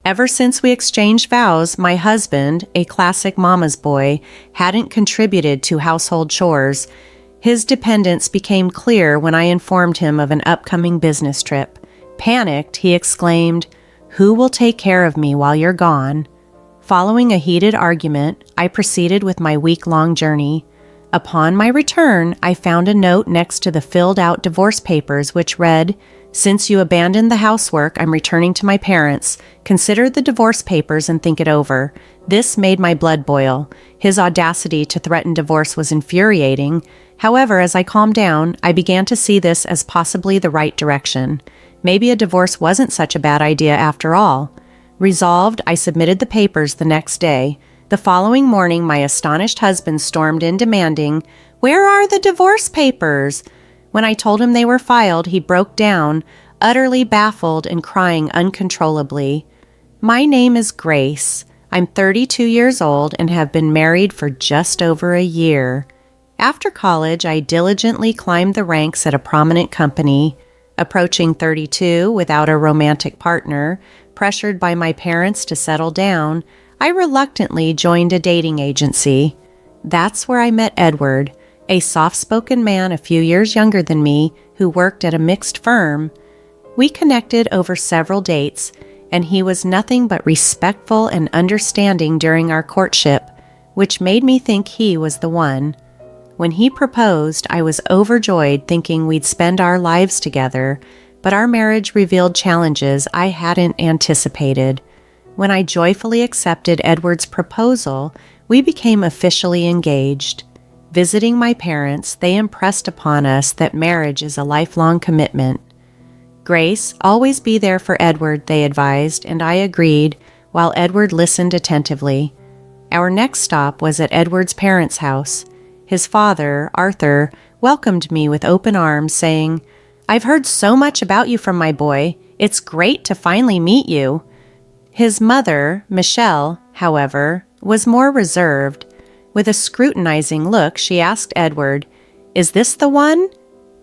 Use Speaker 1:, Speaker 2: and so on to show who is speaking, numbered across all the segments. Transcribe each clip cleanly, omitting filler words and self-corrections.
Speaker 1: Ever since we exchanged vows, my husband, a classic mama's boy, hadn't contributed to household chores. His dependence became clear when I informed him of an upcoming business trip. Panicked, he exclaimed, "Who will take care of me while you're gone?" Following a heated argument, I proceeded with my week-long journey. Upon my return, I found a note next to the filled-out divorce papers which read, "Since you abandoned the housework, I'm returning to my parents. Consider the divorce papers and think it over." This made my blood boil. His audacity to threaten divorce was infuriating. However, as I calmed down, I began to see this as possibly the right direction. Maybe a divorce wasn't such a bad idea after all. Resolved, I submitted the papers the next day. The following morning, my astonished husband stormed in demanding, "Where are the divorce papers?" When I told him they were filed, he broke down, utterly baffled and crying uncontrollably. My name is Grace. I'm 32 years old and have been married for just over a year. After college, I diligently climbed the ranks at a prominent company. Approaching 32 without a romantic partner, pressured by my parents to settle down, I reluctantly joined a dating agency. That's where I met Edward, a soft-spoken man a few years younger than me who worked at a mixed firm. We connected over several dates, and he was nothing but respectful and understanding during our courtship, which made me think he was the one. When he proposed, I was overjoyed thinking we'd spend our lives together, but our marriage revealed challenges I hadn't anticipated. When I joyfully accepted Edward's proposal, we became officially engaged. Visiting my parents, they impressed upon us that marriage is a lifelong commitment. "Grace, always be there for Edward," they advised, and I agreed, while Edward listened attentively. Our next stop was at Edward's parents' house. His father, Arthur, welcomed me with open arms, saying, "I've heard so much about you from my boy. It's great to finally meet you." His mother, Michelle, however, was more reserved. With a scrutinizing look, she asked Edward, "Is this the one?"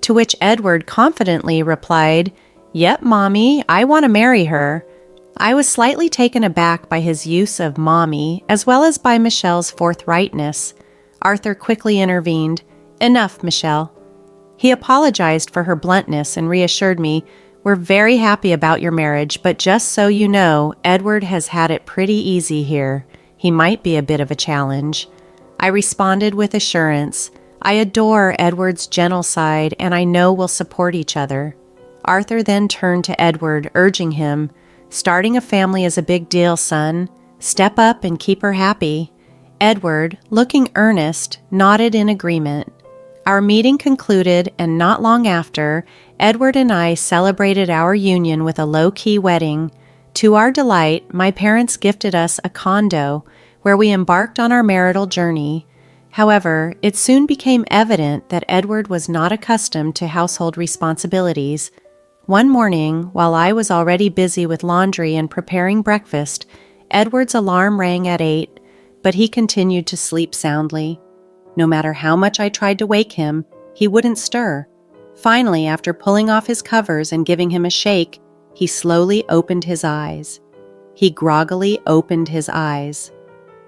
Speaker 1: To which Edward confidently replied, "Yep, Mommy, I want to marry her." I was slightly taken aback by his use of Mommy, as well as by Michelle's forthrightness. Arthur quickly intervened, "Enough, Michelle." He apologized for her bluntness and reassured me, "We're very happy about your marriage, but just so you know, Edward has had it pretty easy here. He might be a bit of a challenge." I responded with assurance, "I adore Edward's gentle side, and I know we'll support each other." Arthur then turned to Edward, urging him, "Starting a family is a big deal, son. Step up and keep her happy." Edward, looking earnest, nodded in agreement. Our meeting concluded, and not long after, Edward and I celebrated our union with a low-key wedding. To our delight, my parents gifted us a condo, where we embarked on our marital journey. However, it soon became evident that Edward was not accustomed to household responsibilities. One morning, while I was already busy with laundry and preparing breakfast, Edward's alarm rang at 8, but he continued to sleep soundly. No matter how much I tried to wake him, he wouldn't stir. Finally, after pulling off his covers and giving him a shake, he slowly opened his eyes. He groggily opened his eyes.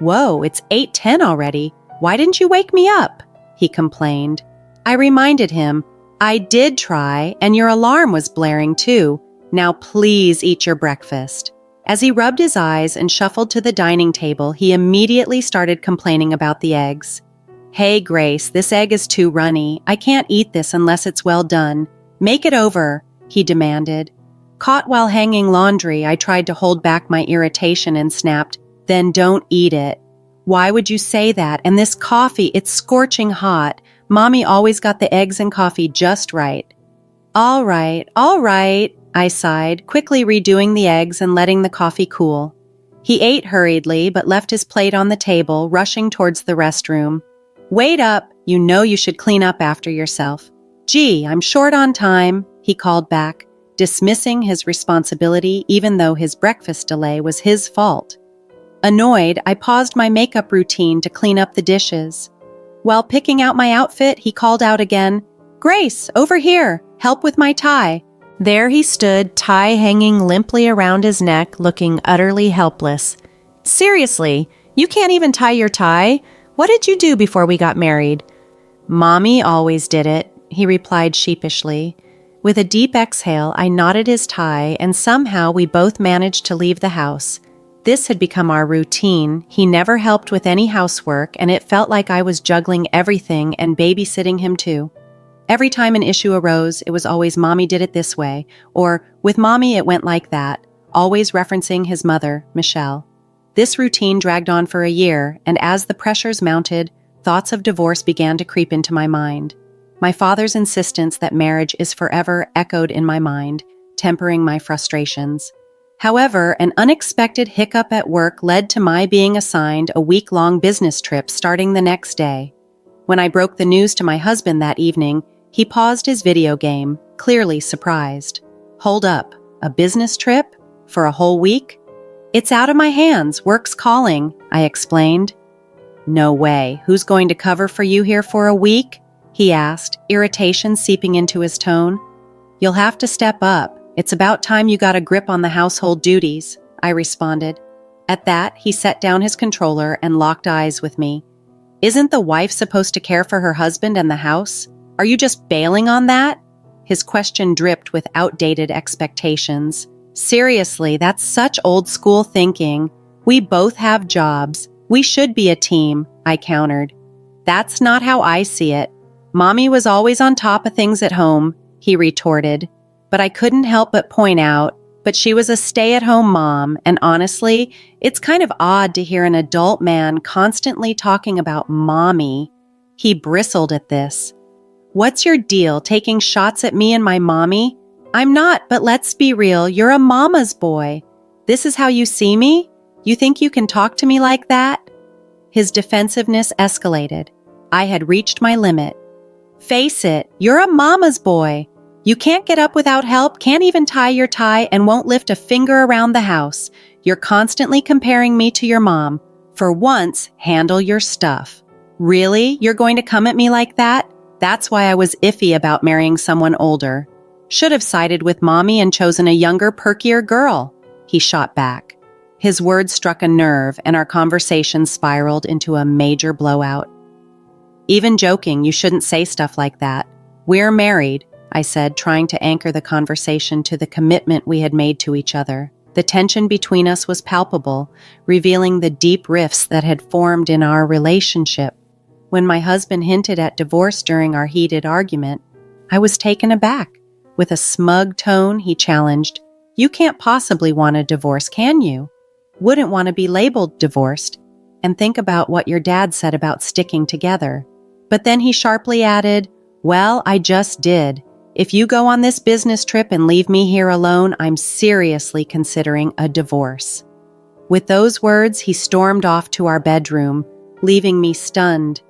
Speaker 1: "Whoa, it's 8:10 already. Why didn't you wake me up?" he complained. I reminded him, "I did try, and your alarm was blaring too. Now please eat your breakfast." As he rubbed his eyes and shuffled to the dining table, he immediately started complaining about the eggs. "Hey, Grace, this egg is too runny. I can't eat this unless it's well done. Make it over," he demanded. Caught while hanging laundry, I tried to hold back my irritation and snapped, "Then don't eat it." "Why would you say that? And this coffee, it's scorching hot. Mommy always got the eggs and coffee just right." All right, I sighed, quickly redoing the eggs and letting the coffee cool. He ate hurriedly, but left his plate on the table, rushing towards the restroom. "Wait up, you know you should clean up after yourself." "Gee, I'm short on time," he called back, dismissing his responsibility even though his breakfast delay was his fault. Annoyed, I paused my makeup routine to clean up the dishes. While picking out my outfit, he called out again, "Grace, over here, help with my tie." There he stood, tie hanging limply around his neck, looking utterly helpless. Seriously, you can't even tie your tie? What did you do before we got married? Mommy always did it, he replied sheepishly. With a deep exhale, I knotted his tie, and somehow we both managed to leave the house. This had become our routine. He never helped with any housework, and it felt like I was juggling everything and babysitting him too. Every time an issue arose, it was always Mommy did it this way, or with Mommy it went like that, always referencing his mother, Michelle. This routine dragged on for a year, and as the pressures mounted, thoughts of divorce began to creep into my mind. My father's insistence that marriage is forever echoed in my mind, tempering my frustrations. However, an unexpected hiccup at work led to my being assigned a week-long business trip starting the next day. When I broke the news to my husband that evening, he paused his video game, clearly surprised. Hold up, a business trip? For a whole week? It's out of my hands, work's calling, I explained. No way, who's going to cover for you here for a week? He asked, irritation seeping into his tone. You'll have to step up. It's about time you got a grip on the household duties, I responded. At that, he set down his controller and locked eyes with me. Isn't the wife supposed to care for her husband and the house? Are you just bailing on that? His question dripped with outdated expectations. Seriously, that's such old school thinking. We both have jobs. We should be a team, I countered. That's not how I see it. Mommy was always on top of things at home, he retorted. But I couldn't help but point out, but she was a stay-at-home mom, and honestly, it's kind of odd to hear an adult man constantly talking about Mommy. He bristled at this. What's your deal, taking shots at me and my mommy? I'm not, but let's be real, you're a mama's boy. This is how you see me? You think you can talk to me like that? His defensiveness escalated. I had reached my limit. Face it, you're a mama's boy. You can't get up without help, can't even tie your tie, and won't lift a finger around the house. You're constantly comparing me to your mom. For once, handle your stuff. Really? You're going to come at me like that? That's why I was iffy about marrying someone older. Should have sided with Mommy and chosen a younger, perkier girl, he shot back. His words struck a nerve, and our conversation spiraled into a major blowout. Even joking, you shouldn't say stuff like that. We're married, I said, trying to anchor the conversation to the commitment we had made to each other. The tension between us was palpable, revealing the deep rifts that had formed in our relationship. When my husband hinted at divorce during our heated argument, I was taken aback. With a smug tone, he challenged, You can't possibly want a divorce, can you? Wouldn't want to be labeled divorced. And think about what your dad said about sticking together. But then he sharply added, Well, I just did. If you go on this business trip and leave me here alone, I'm seriously considering a divorce. With those words, he stormed off to our bedroom, leaving me stunned.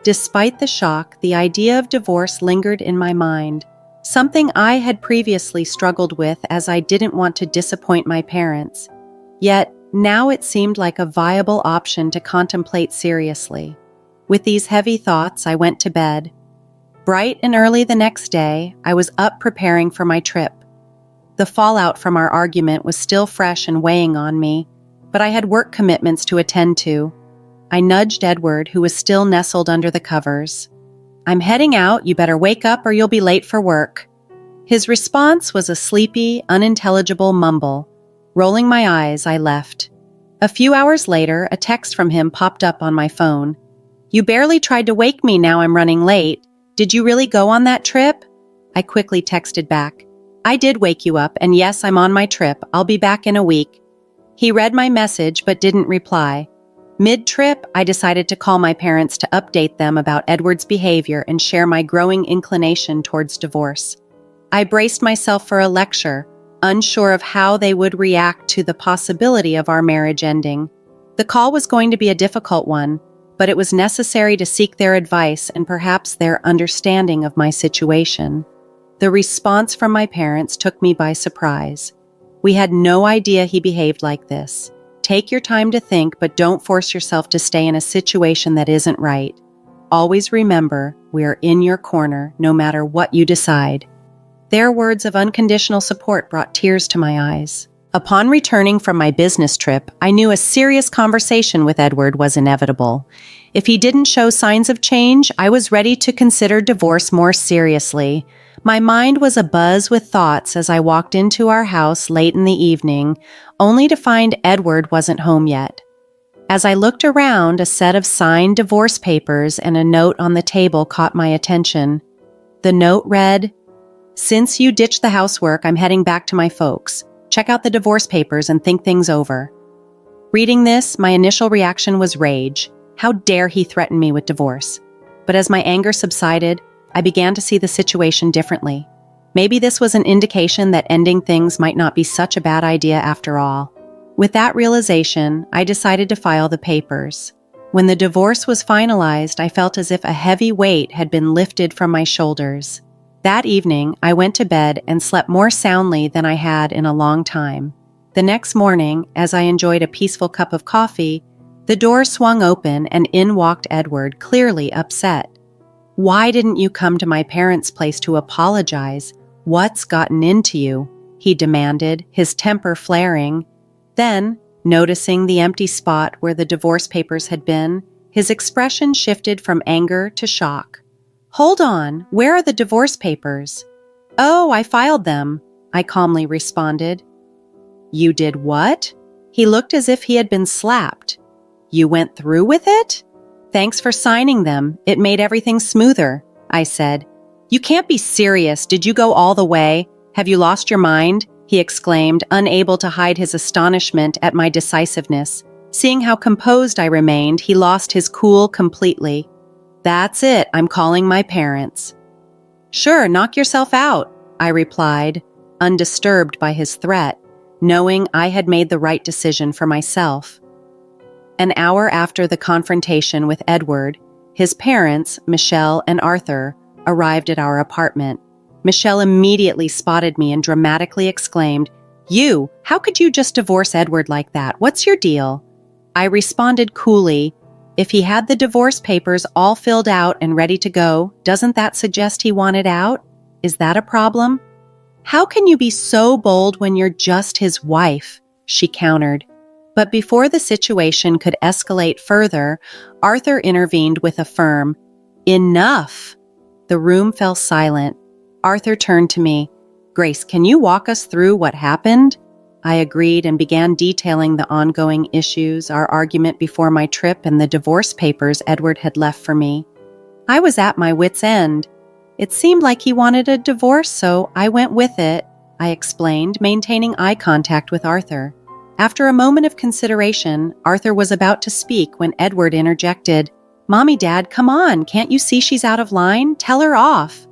Speaker 1: Despite the shock, the idea of divorce lingered in my mind, something I had previously struggled with as I didn't want to disappoint my parents. Yet, now it seemed like a viable option to contemplate seriously. With these heavy thoughts, I went to bed. Bright and early the next day, I was up preparing for my trip. The fallout from our argument was still fresh and weighing on me, but I had work commitments to attend to. I nudged Edward, who was still nestled under the covers. I'm heading out, you better wake up or you'll be late for work. His response was a sleepy, unintelligible mumble. Rolling my eyes, I left. A few hours later, a text from him popped up on my phone. You barely tried to wake me, now I'm running late. Did you really go on that trip? I quickly texted back. I did wake you up, and yes, I'm on my trip. I'll be back in a week. He read my message but didn't reply. Mid-trip, I decided to call my parents to update them about Edward's behavior and share my growing inclination towards divorce. I braced myself for a lecture, unsure of how they would react to the possibility of our marriage ending. The call was going to be a difficult one, but it was necessary to seek their advice and perhaps their understanding of my situation. The response from my parents took me by surprise. We had no idea he behaved like this. Take your time to think, but don't force yourself to stay in a situation that isn't right. Always remember, we are in your corner no matter what you decide. Their words of unconditional support brought tears to my eyes. Upon returning from my business trip, I knew a serious conversation with Edward was inevitable. If he didn't show signs of change, I was ready to consider divorce more seriously. My mind was abuzz with thoughts as I walked into our house late in the evening, only to find Edward wasn't home yet. As I looked around, a set of signed divorce papers and a note on the table caught my attention. The note read, "Since you ditched the housework, I'm heading back to my folks. Check out the divorce papers and think things over." Reading this, my initial reaction was rage. How dare he threaten me with divorce? But as my anger subsided, I began to see the situation differently. Maybe this was an indication that ending things might not be such a bad idea after all. With that realization, I decided to file the papers. When the divorce was finalized, I felt as if a heavy weight had been lifted from my shoulders. That evening, I went to bed and slept more soundly than I had in a long time. The next morning, as I enjoyed a peaceful cup of coffee, the door swung open and in walked Edward, clearly upset. "Why didn't you come to my parents' place to apologize? What's gotten into you?" he demanded, his temper flaring. Then, noticing the empty spot where the divorce papers had been, his expression shifted from anger to shock. "Hold on, where are the divorce papers?" "Oh, I filed them," I calmly responded. "You did what?" He looked as if he had been slapped. "You went through with it?" "Thanks for signing them. It made everything smoother," I said. "You can't be serious. Did you go all the way? Have you lost your mind?" he exclaimed, unable to hide his astonishment at my decisiveness. Seeing how composed I remained, he lost his cool completely. "That's it. I'm calling my parents." "Sure, knock yourself out," I replied, undisturbed by his threat, knowing I had made the right decision for myself. An hour after the confrontation with Edward, his parents, Michelle and Arthur, arrived at our apartment. Michelle immediately spotted me and dramatically exclaimed, "You, how could you just divorce Edward like that? What's your deal?" I responded coolly, "If he had the divorce papers all filled out and ready to go, doesn't that suggest he wanted out? Is that a problem?" "How can you be so bold when you're just his wife?" she countered. But before the situation could escalate further, Arthur intervened with a firm, "Enough!" The room fell silent. Arthur turned to me. "Grace, can you walk us through what happened?" I agreed and began detailing the ongoing issues, our argument before my trip, and the divorce papers Edward had left for me. I was at my wit's end. It seemed like he wanted a divorce, so I went with it, I explained, maintaining eye contact with Arthur. After a moment of consideration, Arthur was about to speak when Edward interjected, "Mommy, Dad, come on, can't you see she's out of line? Tell her off."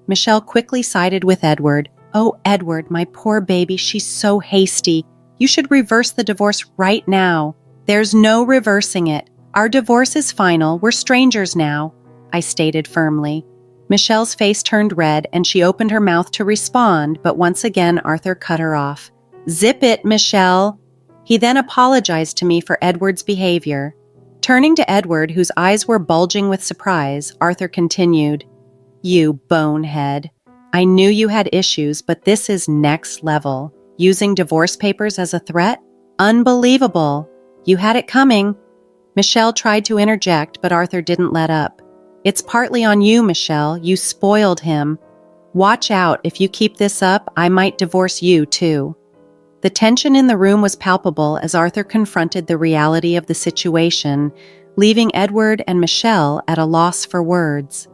Speaker 1: Michelle quickly sided with Edward. "Oh, Edward, my poor baby, she's so hasty. You should reverse the divorce right now." "There's no reversing it. Our divorce is final. We're strangers now," I stated firmly. Michelle's face turned red and she opened her mouth to respond, but once again Arthur cut her off. "Zip it, Michelle." He then apologized to me for Edward's behavior. Turning to Edward, whose eyes were bulging with surprise, Arthur continued, "You bonehead. I knew you had issues, but this is next level. Using divorce papers as a threat? Unbelievable. You had it coming." Michelle tried to interject, but Arthur didn't let up. "It's partly on you, Michelle. You spoiled him. Watch out. If you keep this up, I might divorce you, too." The tension in the room was palpable as Arthur confronted the reality of the situation, leaving Edward and Michelle at a loss for words.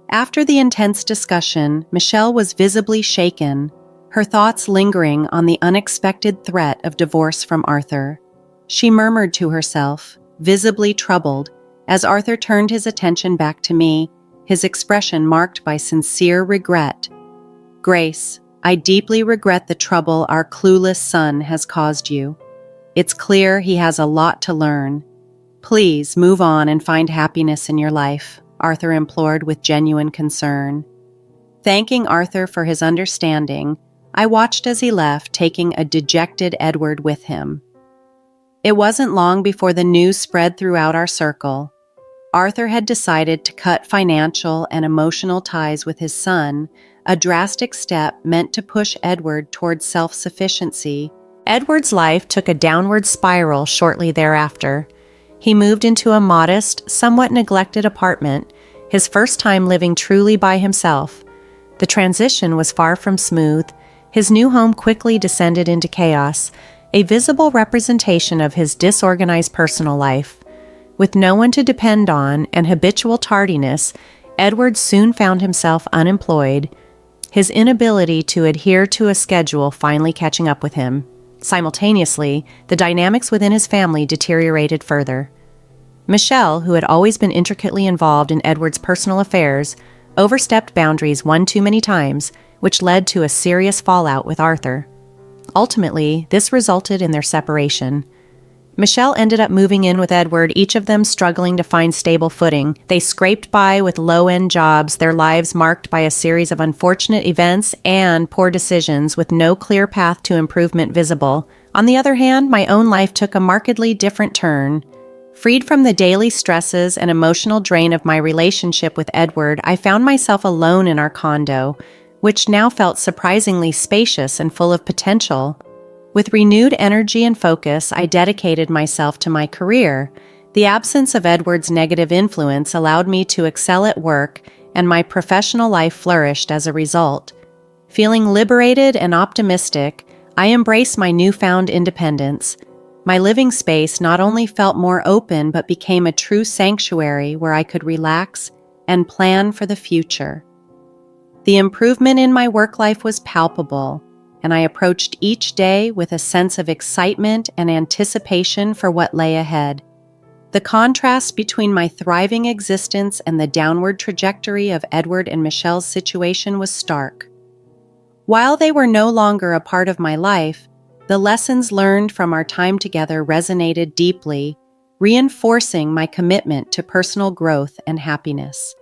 Speaker 1: After the intense discussion, Michelle was visibly shaken, her thoughts lingering on the unexpected threat of divorce from Arthur. She murmured to herself, visibly troubled, as Arthur turned his attention back to me, his expression marked by sincere regret. "Grace, I deeply regret the trouble our clueless son has caused you. It's clear he has a lot to learn. Please move on and find happiness in your life," Arthur implored with genuine concern. Thanking Arthur for his understanding, I watched as he left, taking a dejected Edward with him. It wasn't long before the news spread throughout our circle. Arthur had decided to cut financial and emotional ties with his son, a drastic step meant to push Edward towards self-sufficiency. Edward's life took a downward spiral shortly thereafter. He moved into a modest, somewhat neglected apartment, his first time living truly by himself. The transition was far from smooth. His new home quickly descended into chaos, a visible representation of his disorganized personal life. With no one to depend on and habitual tardiness, Edward soon found himself unemployed, his inability to adhere to a schedule finally catching up with him. Simultaneously, the dynamics within his family deteriorated further. Michelle, who had always been intricately involved in Edward's personal affairs, overstepped boundaries one too many times, which led to a serious fallout with Arthur. Ultimately, this resulted in their separation. Michelle ended up moving in with Edward, each of them struggling to find stable footing. They scraped by with low-end jobs, their lives marked by a series of unfortunate events and poor decisions with no clear path to improvement visible. On the other hand, my own life took a markedly different turn. Freed from the daily stresses and emotional drain of my relationship with Edward, I found myself alone in our condo, which now felt surprisingly spacious and full of potential. With renewed energy and focus, I dedicated myself to my career. The absence of Edward's negative influence allowed me to excel at work, and my professional life flourished as a result. Feeling liberated and optimistic, I embraced my newfound independence. My living space not only felt more open but became a true sanctuary where I could relax and plan for the future. The improvement in my work life was palpable, and I approached each day with a sense of excitement and anticipation for what lay ahead. The contrast between my thriving existence and the downward trajectory of Edward and Michelle's situation was stark. While they were no longer a part of my life, the lessons learned from our time together resonated deeply, reinforcing my commitment to personal growth and happiness.